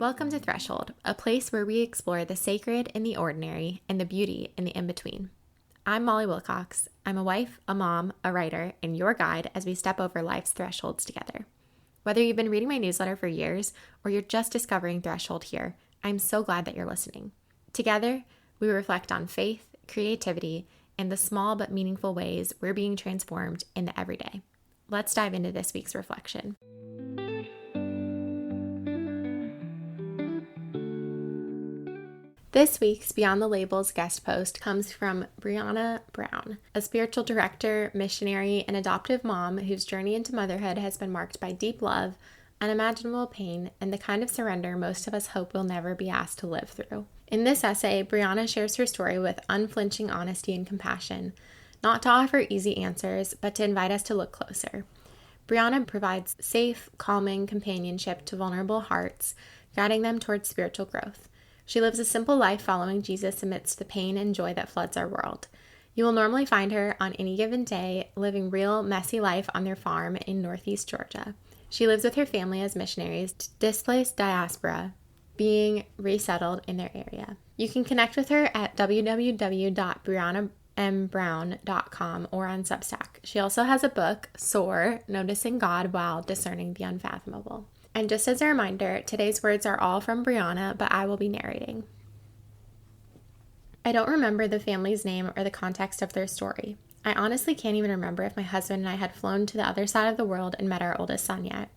Welcome to Threshold, a place where we explore the sacred in the ordinary and the beauty in the in-between. I'm Molly Wilcox. I'm a wife, a mom, a writer, and your guide as we step over life's thresholds together. Whether you've been reading my newsletter for years or you're just discovering Threshold here, I'm so glad that you're listening. Together, we reflect on faith, creativity, and the small but meaningful ways we're being transformed in the everyday. Let's dive into this week's reflection. This week's Beyond the Labels guest post comes from Brianna Brown, a spiritual director, missionary, and adoptive mom whose journey into motherhood has been marked by deep love, unimaginable pain, and the kind of surrender most of us hope we'll never be asked to live through. In this essay, Brianna shares her story with unflinching honesty and compassion, not to offer easy answers, but to invite us to look closer. Brianna provides safe, calming companionship to vulnerable hearts, guiding them towards spiritual growth. She lives a simple life following Jesus amidst the pain and joy that floods our world. You will normally find her on any given day living real, messy life on their farm in Northeast Georgia. She lives with her family as missionaries to displaced diaspora, being resettled in their area. You can connect with her at www.briannambrown.com or on Substack. She also has a book, Soar, Noticing God While Discerning the Unfathomable. And just as a reminder, today's words are all from Brianna, but I will be narrating. I don't remember the family's name or the context of their story. I honestly can't even remember if my husband and I had flown to the other side of the world and met our oldest son yet.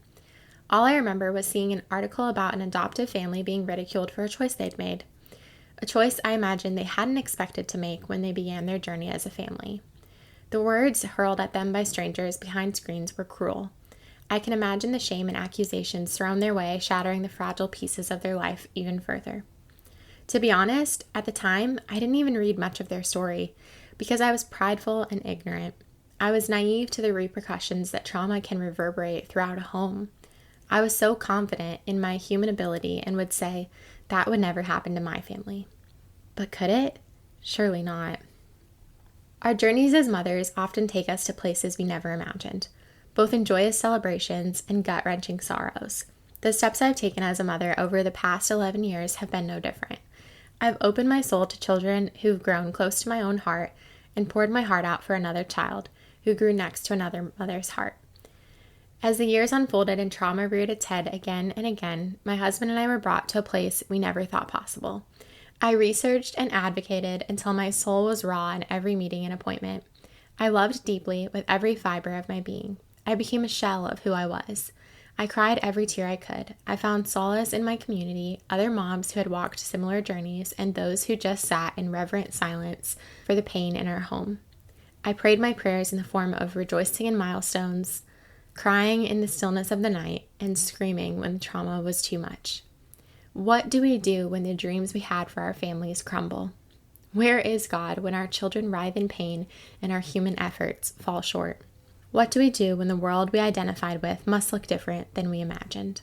All I remember was seeing an article about an adoptive family being ridiculed for a choice they'd made. A choice I imagine they hadn't expected to make when they began their journey as a family. The words hurled at them by strangers behind screens were cruel. I can imagine the shame and accusations thrown their way, shattering the fragile pieces of their life even further. To be honest, at the time, I didn't even read much of their story because I was prideful and ignorant. I was naive to the repercussions that trauma can reverberate throughout a home. I was so confident in my human ability and would say, that would never happen to my family. But could it? Surely not. Our journeys as mothers often take us to places we never imagined, both in joyous celebrations and gut-wrenching sorrows. The steps I've taken as a mother over the past 11 years have been no different. I've opened my soul to children who've grown close to my own heart and poured my heart out for another child who grew next to another mother's heart. As the years unfolded and trauma reared its head again and again, my husband and I were brought to a place we never thought possible. I researched and advocated until my soul was raw in every meeting and appointment. I loved deeply with every fiber of my being. I became a shell of who I was. I cried every tear I could. I found solace in my community, other moms who had walked similar journeys, and those who just sat in reverent silence for the pain in our home. I prayed my prayers in the form of rejoicing in milestones, crying in the stillness of the night, and screaming when the trauma was too much. What do we do when the dreams we had for our families crumble? Where is God when our children writhe in pain and our human efforts fall short? What do we do when the world we identified with must look different than we imagined?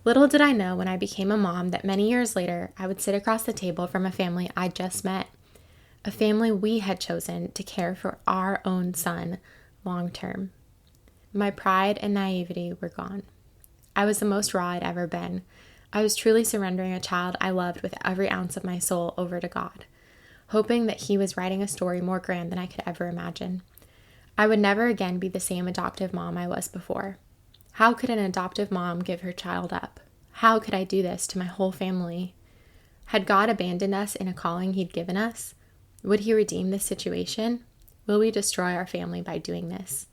Little did I know when I became a mom that many years later I would sit across the table from a family I just met, a family we had chosen to care for our own son long term. My pride and naivety were gone. I was the most raw I'd ever been. I was truly surrendering a child I loved with every ounce of my soul over to God, hoping that He was writing a story more grand than I could ever imagine. I would never again be the same adoptive mom I was before. How could an adoptive mom give her child up? How could I do this to my whole family? Had God abandoned us in a calling He'd given us? Would He redeem this situation? Will we destroy our family by doing this?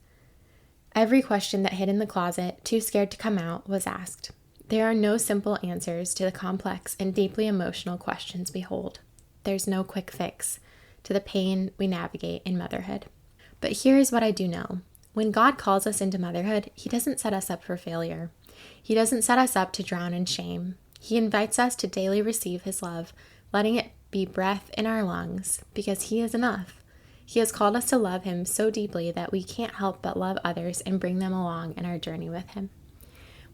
Every question that hid in the closet, too scared to come out, was asked. There are no simple answers to the complex and deeply emotional questions we hold. There's no quick fix to the pain we navigate in motherhood. But here's what I do know. When God calls us into motherhood, He doesn't set us up for failure. He doesn't set us up to drown in shame. He invites us to daily receive His love, letting it be breath in our lungs, because He is enough. He has called us to love Him so deeply that we can't help but love others and bring them along in our journey with Him.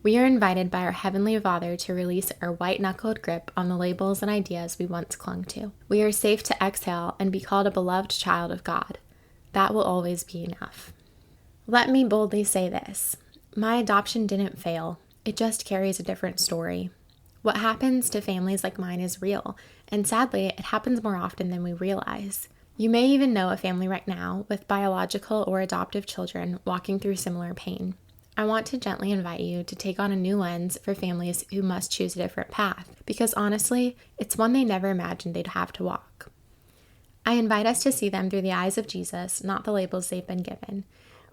We are invited by our Heavenly Father to release our white-knuckled grip on the labels and ideas we once clung to. We are safe to exhale and be called a beloved child of God. That will always be enough. Let me boldly say this. My adoption didn't fail. It just carries a different story. What happens to families like mine is real, and sadly, it happens more often than we realize. You may even know a family right now with biological or adoptive children walking through similar pain. I want to gently invite you to take on a new lens for families who must choose a different path, because honestly, it's one they never imagined they'd have to walk. I invite us to see them through the eyes of Jesus, not the labels they've been given.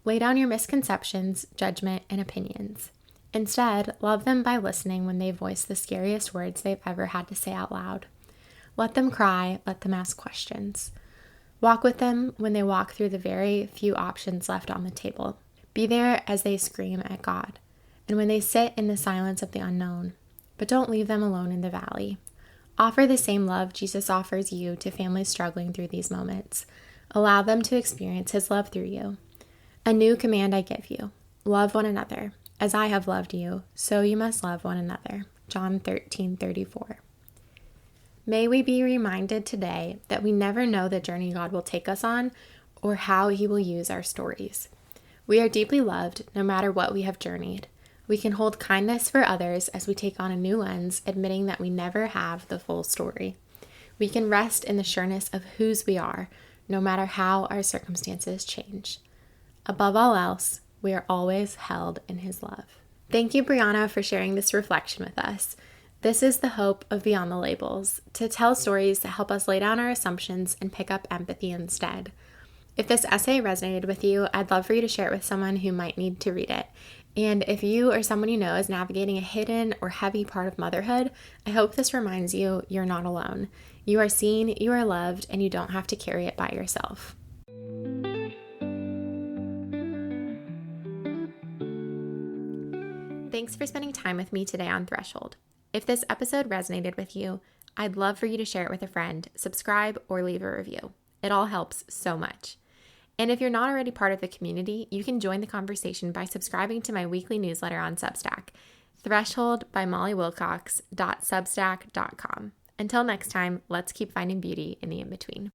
Lay down your misconceptions, judgment, and opinions. Instead, love them by listening when they voice the scariest words they've ever had to say out loud. Let them cry, let them ask questions. Walk with them when they walk through the very few options left on the table. Be there as they scream at God, and when they sit in the silence of the unknown. But don't leave them alone in the valley. Offer the same love Jesus offers you to families struggling through these moments. Allow them to experience His love through you. A new command I give you: love one another. As I have loved you, so you must love one another. John 13:34. May we be reminded today that we never know the journey God will take us on or how He will use our stories. We are deeply loved no matter what we have journeyed. We can hold kindness for others as we take on a new lens, admitting that we never have the full story. We can rest in the sureness of whose we are, no matter how our circumstances change. Above all else, we are always held in His love. Thank you, Brianna, for sharing this reflection with us. This is the hope of Beyond the Labels, to tell stories that help us lay down our assumptions and pick up empathy instead. If this essay resonated with you, I'd love for you to share it with someone who might need to read it. And if you or someone you know is navigating a hidden or heavy part of motherhood, I hope this reminds you you're not alone. You are seen, you are loved, and you don't have to carry it by yourself. Thanks for spending time with me today on Threshold. If this episode resonated with you, I'd love for you to share it with a friend, subscribe, or leave a review. It all helps so much. And if you're not already part of the community, you can join the conversation by subscribing to my weekly newsletter on Substack, Threshold by mollywilcox.substack.com. Until next time, let's keep finding beauty in the in-between.